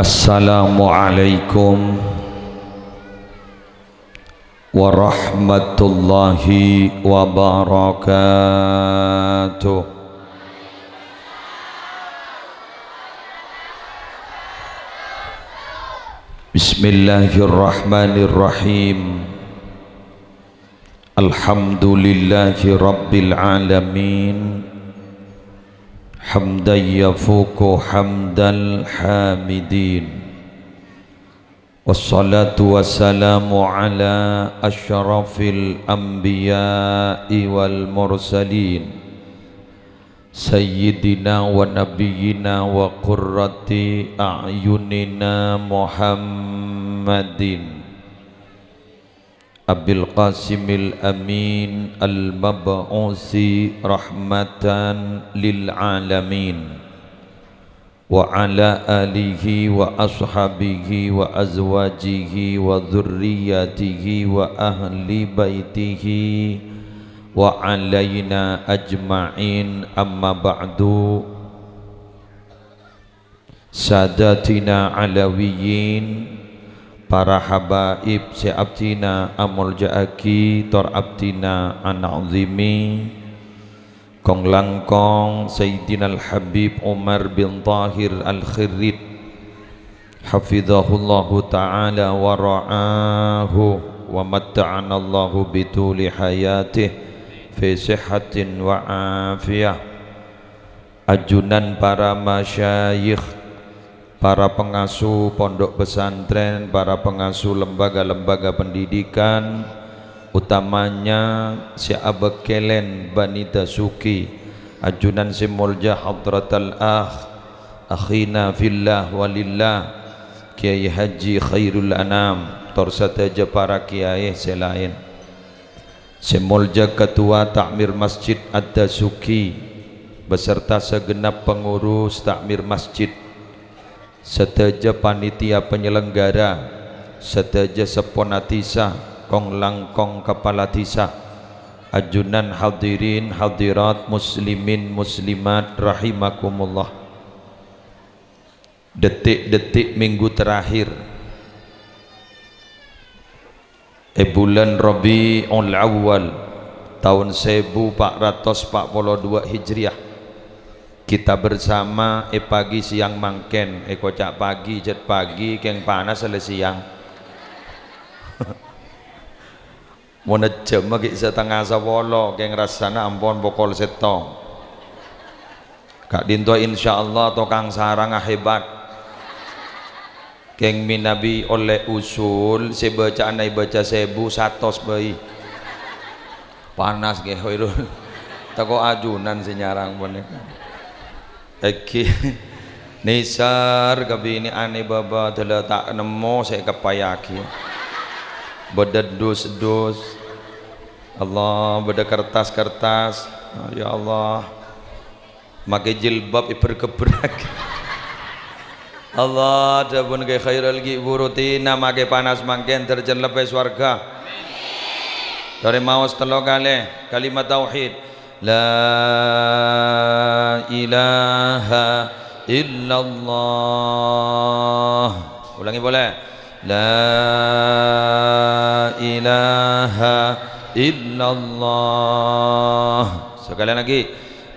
Assalamualaikum warahmatullahi wabarakatuh. Bismillahirrahmanirrahim. Alhamdulillahi rabbil alamin. Hamdan yafuku hamdal hamidin. Wassalatu wassalamu ala asyrafil anbiya'i wal mursalin Sayyidina wa nabiyyina wa qurrati a'yunina Muhammadin Abil Qasimil Amin Al-Mab'usi rahmatan lil alamin wa ala alihi wa ashabihi wa azwajihi wa dhurriyyatihi wa ahli baitihi wa alaina ajma'in, amma ba'du. Sadatina alawiyin, para habaib se'abtina amul ja'aki tor abtina an'azimi kong langkong Sayyidina al-Habib Umar bin Tahir al-Khirrit hafidhahullahu ta'ala wa ra'ahu wa matta'ana Allahu bituli hayatih fi sihhatin wa afiyah. Ajunan para masyayikh, para pengasuh pondok pesantren, para pengasuh lembaga-lembaga pendidikan, utamanya si Abekelen Bani Dasuki, ajunan si Mulja Hadratal akhina fillah walillah Kiai Haji Khairul Anam, torsataja para kiai selain si Mulja Ketua Takmir Masjid Ad-Dasuki beserta segenap pengurus takmir masjid, seteja panitia penyelenggara, seteja seponatisa, kong langkong kepala tisa, ajunan hadirin hadirat muslimin muslimat rahimakumullah. Detik-detik minggu terakhir bulan Rabiul Awal tahun 1442 Hijriah, kita bersama pagi siang mangken kocak pagi jet pagi keng panas oleh siang mau jam lagi setengah sawolo keng rasana ampun bokol setong kak dinto insyaallah tokang sarang hebat keng minabi oleh usul si bacaan baca 1100 bayi panas ge hoirul tako ajunan senyarang boneka eki nisar kabi ini ane baba telah tak nemu saya kepayaki bededus-dus Allah beda kertas-kertas, ya Allah pakai jilbab bergebrak Allah dabun ke khairul gi burutina make panas mangken terjen lepe swarga dari maos telo kalimat tauhid la ilaha illallah. Ulangi boleh? La ilaha illallah. Sekali lagi.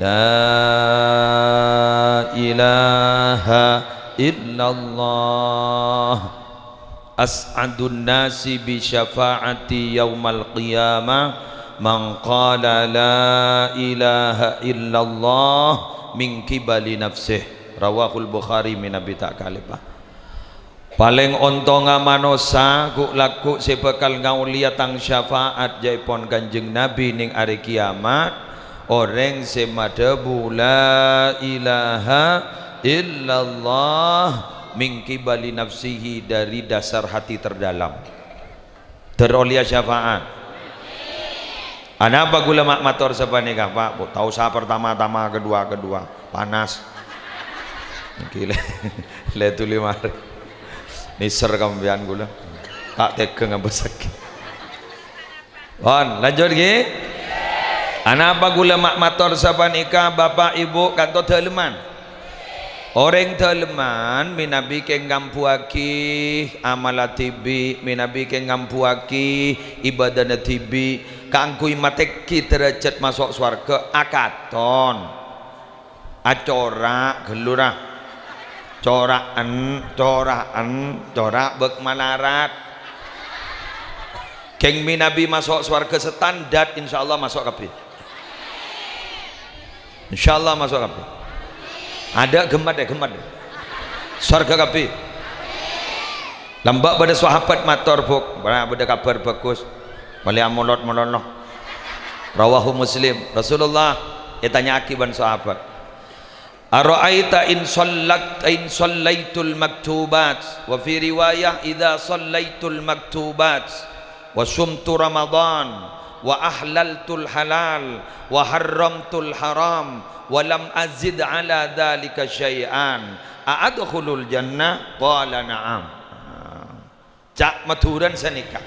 La ilaha illallah. As'adun nasi bi syafaati yaumal qiyamah man qala la ilaha illallah min kibali nafsih. Rawahul Bukhari min Abi Ta'kalibah. Paling ontonga manosa ku laku sebekal ngaulia tang syafaat jaipon Kanjeng Nabi ning hari kiamat orang semadebu la ilaha illallah min kibali nafsihi, dari dasar hati terdalam terolia syafaat. Ada apa gula mak mator sepanikah Pak? Tahu sah pertama-tama, kedua panas. Gile, letu lima. Niser kambian gula. Tak teke ngabesak. On, lanjut lagi. Ana apa gula mak mator sapanika Bapak Ibu kantor daleman. orang teleman minabi ke ngampuaki amalatibi minabi ke ngampuaki ibadana tibi kangkui mateki derajat masuk surga akaton acora gelurah corak bek malarat keng minabi masuk surga standar insyaallah masuk kabeh insyaallah masuk kabeh ada gemad surga kabeh lambak pada sahabat matur buk pada kabar bagus wali amolot molono rawahu Muslim Rasulullah ditanya akiban sahabat ara'aita in sallaitul maktubat wa fi riwayah idza sallaitul maktubat wa sumtu ramadan wa ahlaltul halal wa harramtul haram wa lam azid ala dhalika syai'an a'adkhulul jannah qala na'am cak maturan sanika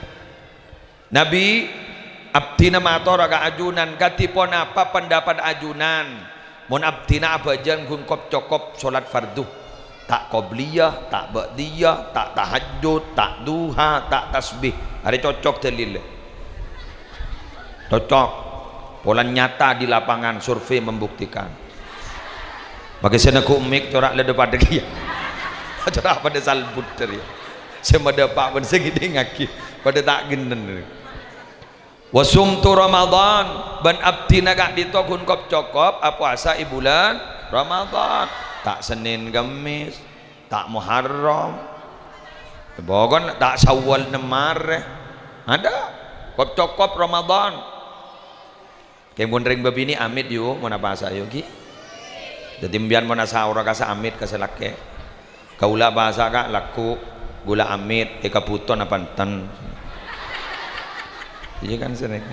Nabi abdina matora ka ajunan katipon apa pendapat ajunan mun abdina abajan gun kop cokop salat fardu tak qobliyah tak ba'diyah tak tahajud tak duha tak tasbih ada cocok dalil cocok pola nyata di lapangan survei membuktikan bagi sana ku umik corak le depan degi corak pada salbut teri semada pak pun segede ngaki pada tak genen wasumtu ramadan ban abdina kak ditokun kop cokop puasa bulan ramadan tak senin kamis tak muharram bogon tak syawal nemar ada kop cokop ramadan kemun ring babini amit yo mana bahasa yo ki jadi mbian mana sahur kasa amit kasa lake kaula bahasa kak laku gula amit eka puton apanten iya kan seneng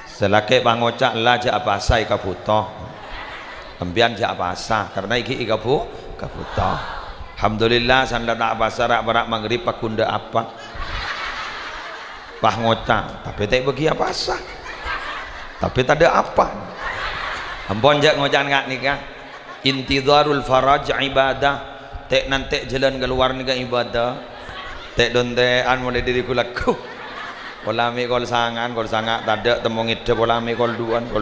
selake pangocak lah jak bahasa eka putoh mbian jak bahasa karena iki eka putoh alhamdulillah sanda tak bahasa rak barak maghrib pakunda apa pangocak tapi tak bagi apa sah tapi tak ada apa ampun jak ngocan ngak nikah intidharul faraj ibadah tek nanti jalan keluar nikah ibadah tek dontean mulai diriku laku polami kol sangat tak ada temu ngide polami kol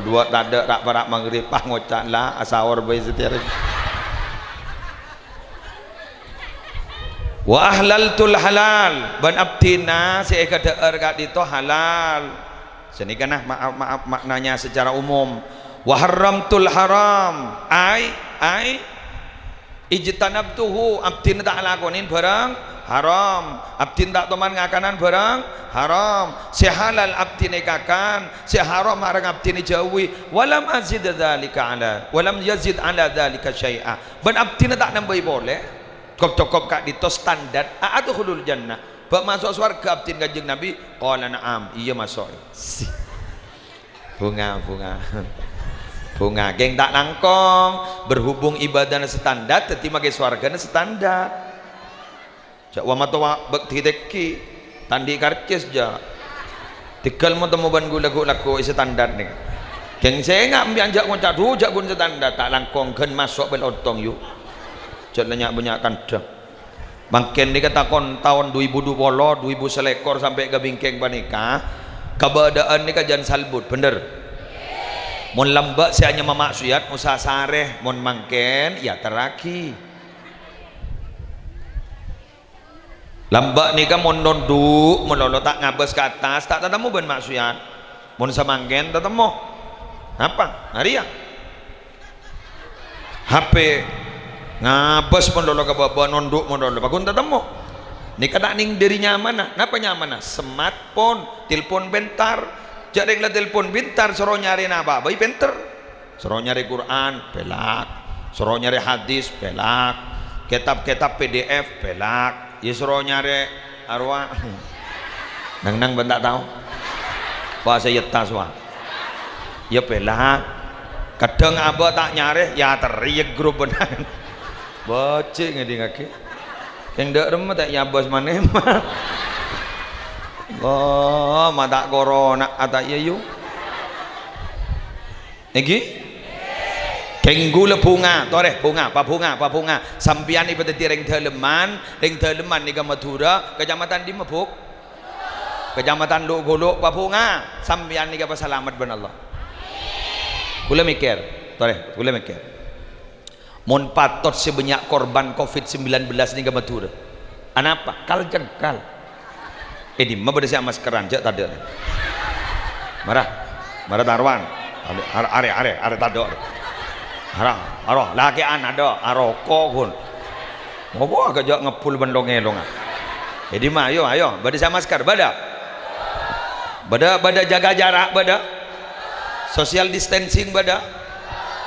dua tak ada rak barak maghrib pah ngocak lah asawar bayi setiap wa ahlaltul halal ban abdina si eka deer kat itu halal sini kan maaf maknanya secara umum wa haramtul haram ai ijtanabtuhu abdina tak lakonin barang haram abdin tak teman ngakanan barang haram si halal abdin kakan si haram marang abdin jauhi walam azid dzalika ala walam yazid ala dzalika syai'a ban abdin tak nambahi boleh cokop kak dito standar a'adkhulul jannah bak masuk surga abdin kanjeng Nabi qala na'am iya masuk bunga geng tak nangkong berhubung ibadahnya standar teti make surganya standar jak wa matawa bakti teki tandi karcis ja tigal mo temu ban gula laku standar nih geng saya ngak ambil anjak ngoncak rujak gun standar tak langkong gen masuk bel otong yuk jak banyak kandah mangken ni katakon tahun 2020 2000 selekor sampai ke bingkeng panika keberadaan ni kajan salbut bener mon lambak saya hanya memaksiat usaha sareh mon mangken ya teraki lambak ni kan mon nonduk mon lolo tak ngabes ke atas tak tetamu ben maksiat mon samangken tetamu apa hari ya HP ngabes mon lolo ke bawah nonduk mon lolo bagun tetamu ni kada ning diri nyaman napa nyaman smartphone telepon bentar jadi lah telepon pintar suruh nyari apa bayi pinter suruh nyari Quran pelak suruh nyari hadis pelak kitab-kitab PDF pelak ya suruh nyari arwah nang bentak tahu bahasa yetas wah ya pelak kadang abah tak nyari ya teriak grup benar bocik ngedi ngaki yang dak remeh tak nyabos maneh oh mata corona ata iya yu iki Kenggula bunga, tore bunga, pa bunga. Sampian ibadah ring Daleman ni ke Madura, kecamatan di Mabuk, kecamatan Lugolo, pa bunga. Sampian ni ke pasalamat ben Allah. Kula mikir, tore, kula mikir. Mon patot sebanyak korban COVID-19 ni ke Madura. Anapa? Kal jengkal. Di mah beda sama maskeran cak tadi. Marah tarwan. Are tado. Arah laki anak ada aroko kun ngopo agak jak ngepul bendonge dong. Jadi mah ayo bada sama masker bada jaga jarak bada social distancing bada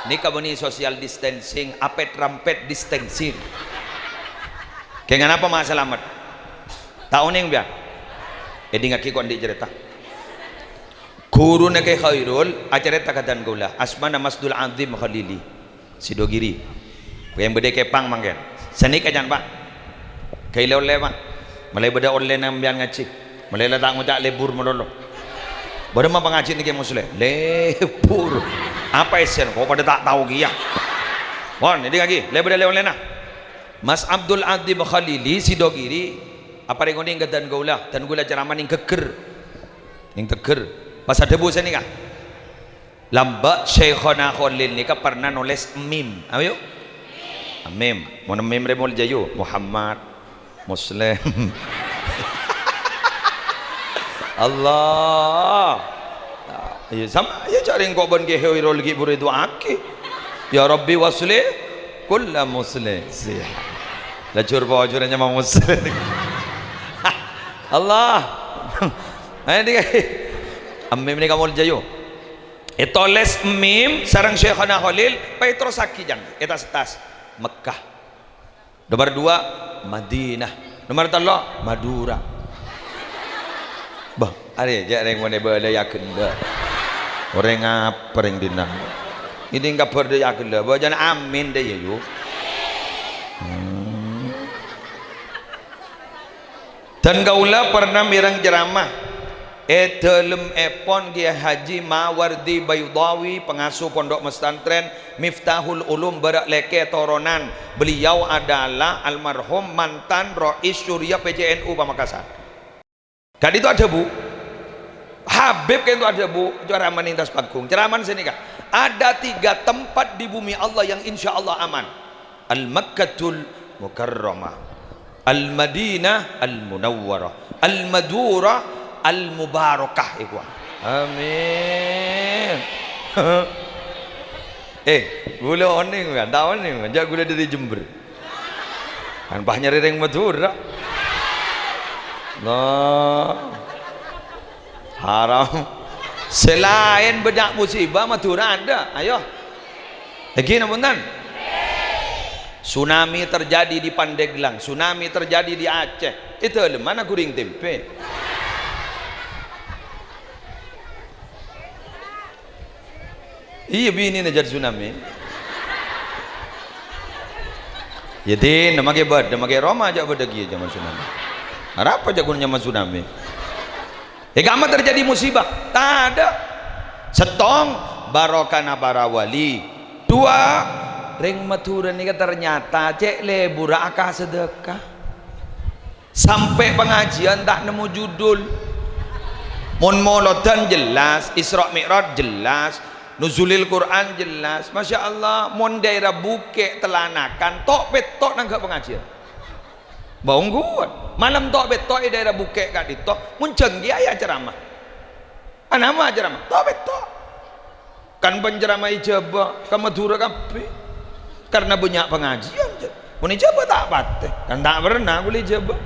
ini kaboni social distancing apet rampet distancing kenapa apa mah selamat tahun yang biar ngaki kon di cerita guru nak khairul acara takatan gula asmana Masdul Azim Khalili Sidogiri yang beda kepang mangken seni kajan pak kaila oleh pak mulai beda oleh nambian ngaji mulai letak ngucak lebur melolo baru mah pengaji ni ke muslim lebur apa isen kau pada tak tahu kia bon ini lagi lebur oleh nah Mas Abdul Azim Khalili Sidogiri apa yang dan gula ceramah yang keker yang teger pas ada bu sini kah lamba Syekhona Khalil ni ka pernah nulis mim ayo mim mana mim remol jayu Muhammad Muslim Allah ya sama ya cari kau ben ke heirol ki buridu aki ya Rabbi wasli kulla muslim sih lajur bawajurnya mau muslim Allah ayo dia mim ni kamu jayu etoles mim sarang Syekhana Khalil Petro Sakijan eta setas Mekah nomor 2 Madinah nomor 3 Madura bah are ja reng mone beulah yakeun da orang apa reng dina ini enggak berde yakeun da bajan amin da ya dan gaula pernah mirang ceramah dalam epon Kiai Haji Mawardi Bayudawi pengasuh pondok pesantren Miftahul Ulum Barak Leke Toronan beliau adalah almarhum mantan Rais Syuriah PJNU Pamekasan kan itu ada bu Habib kan itu ada bu ceramah nintas panggung ceramah sini kak ada 3 tempat di bumi Allah yang insya Allah aman Al-Makkatul Mukarramah Al-Madinah Al-Munawwarah Al-Madura Al-Mubarakah ikhwan amin gula oning kan tahu nih kan gula dari Jember kan banyak ring Madura nah haram selain bedak musibah Madura ada ayo lagi namunkan tsunami terjadi di Pandeglang tsunami terjadi di Aceh itu mana guring tempe iya bini najar tsunami jadi nama kebat nama ke Roma aja berdagi zaman tsunami apa aja gunanya tsunami agama terjadi musibah tak ada setong barokana barawali 2 ring Madura ni ternyata cek lebur akah sedekah sampai pengajian tak nemu judul mon molodan jelas Isra Mi'raj jelas Nuzulil Quran jelas Masya Allah mon daerah Bukit Telanakan tok betok nangka pengajian baung guat malam tok betok di daerah Bukit kat itu munceng dia ya ceramah nama ceramah tok betok kan penceramah ijabah ke Madura kape karena banyak pengajian mun ijabah tak pateh kan tak pernah boleh ijabah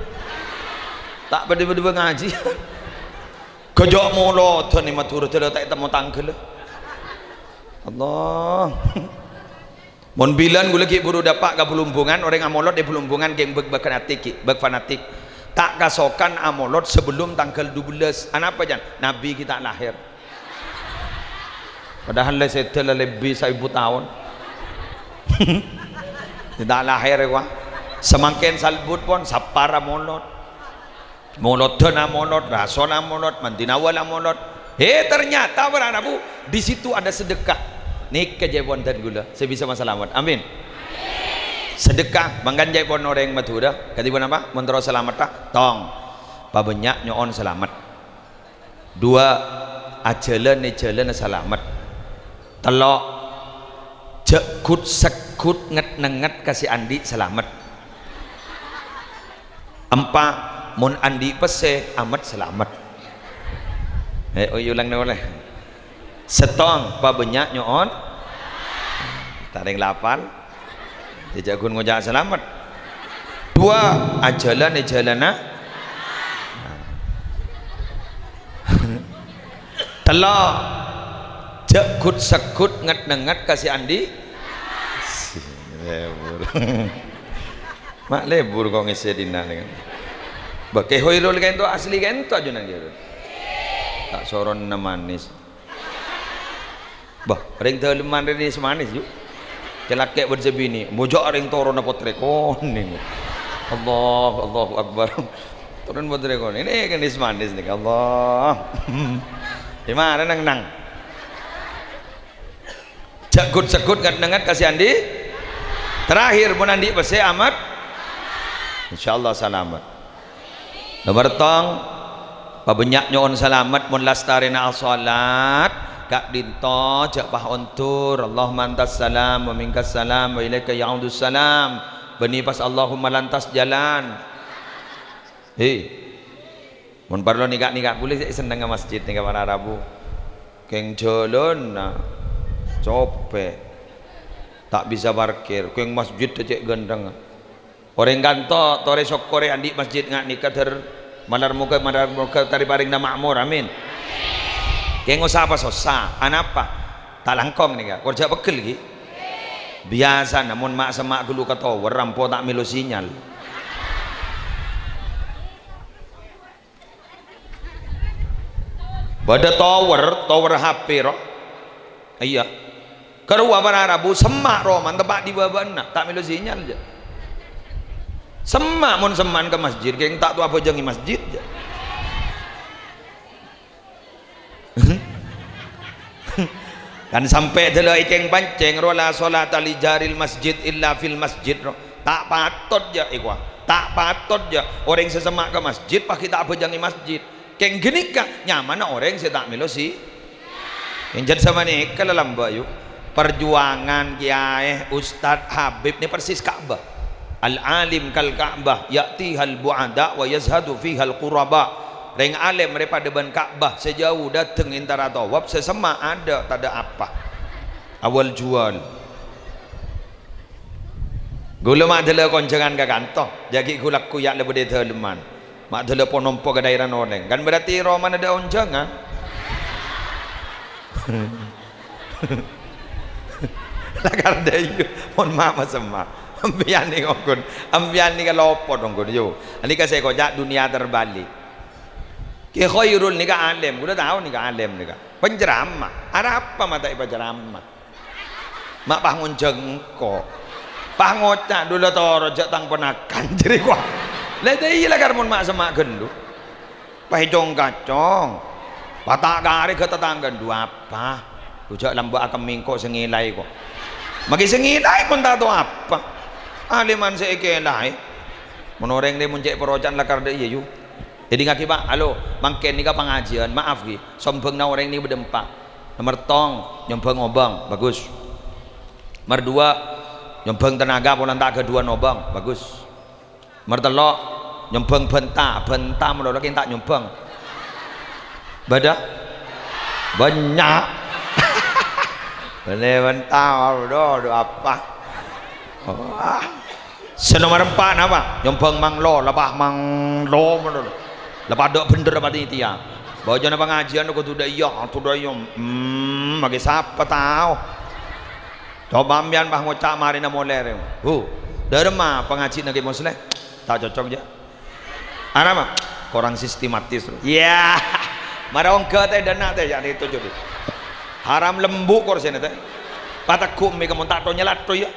tak pada pengajian kejok mulut ni Madura tidak tak temu tangkel Allah mon bilan gue lagi buru dapat ke pelumbungan orang amolot di pelumbungan geng beg fanatik tak kasokan amolot sebelum tanggal 12 apa jan Nabi kita lahir padahal setelah lebih 1000 tahun tidak lahir ya semakin salbut pun sapara molot molotna molot rasona molot mandinawala molot ternyata berana bu di situ ada sedekah nikah je wonten gula sebisa selamat amin sedekah manggan jai pon orang matura katipun apa mentero selamat tak tong pabanyak nyoon selamat dua ajalan ni jalan selamat telok jekut sekut nget nenget kasih andi selamat empat mun andi pese amat selamat ulang boleh setong pabanyak nyoon taring 8 dijagun ngojak selamat dua ajalan ni jalana telok jekut sekut nget nenget kasih andi lebur mak lebur kok ngisi dina dengan bakai hoirul kan tu asli kan tu ajunan dia tak soron manis bah ring teleman ini semanis yuk celakek berzebini mojok ring toron apa trekon ini Allahu Akbar turun buat trekon ini kan semanis nih Allah gimana nang jagut sekut ngat nengat kasih andi terakhir pun andi pasti amat insyaallah selamat nomor tong pabanyak nyoon selamat mun lastarina as-salat kak dinto jak pah ontur Allahumma antas salam wa minkas salam wa ilaika ya'udus salam beni pas Allahumma lantas jalan mun parlo nikah boleh seneng ke masjid nikah para Rabu keng jalan nah copet tak bisa parkir keng masjid cek gendeng orang kanto tore sokore andi masjid ngak nikah ter malar muka tari paring na makmur amin keng usah apa sosa anapa tak langkong nih kerja pegel lagi biasa namun mak semak dulu kata rampo tak milu sinyal pada tower HP roh iya kerua para Rabu semak roman tempat di bawah nak tak milu sinyal aja semak mun seman ke masjid keng tak tu apa jangi masjid aja kan sampai dulu ikeng panceng rola solat ali jaril masjid illa fil masjid tak patut ya ikhwah tak patut ya orang sesemak ke masjid pakai tak apa jangi masjid keng gini kah nyaman orang saya tak melo sih yang jadi sama nih kalau lamba yuk perjuangan kiai Ustadz Habib ini persis Ka'bah al alim kal Ka'bah ya'ti hal bu'ada wa yazhadu fi hal quraba reng alim daripada ban Ka'bah sejauh datang intara tawab sesama ada tak ada apa awal jual gula mak dela konjangan ke kantor jadi gula kuyak lebih dari teleman mak dela pun nompo ke daerah orang kan berarti roman ada onjangan lah karena itu pun mak sama ambian ni ngokun ambian ni kalau apa dong kun yo ini kasih kojak dunia terbalik ki khairul nikah alim udah tahu nikah alim nikah penceramah ada apa mata penceramah mak pah ngunjengko pah ngocak dulu toro jak tang penakan jadi gua lah dei lah karmun mak semak gendu pah jong kacong patak kari ke tetangga dua apa ujak lambu akan mingko sengilai kok maki sengilai pun tak tahu apa aliman sekelai menoreng dia muncik perojan lah karena iya yuk jadi ngaki pak halo mangken ni ka pengajian maaf ki sombong na orang ni berdempak nomor tong nyombang obang bagus nomor dua nyombang tenaga pulang tak kedua nobang bagus nomor telok nyombang bentah menolak lagi tak nyombang badak banyak bener bentah do apa senomor 4 apa nyombang manglo lepas manglo menolak lepas dok bener apa ini ya bawa jana pengajian aku tuh iya bagi siapa tahu coba ambian bah ngocak marina moler dari mah pengajian lagi muslim tak cocok aja ana mah kurang sistematis ya marang ke teh dana teh jadi itu jadi haram lembu kursi teh patak kum mi kamu tak tahu nyelat tuh ya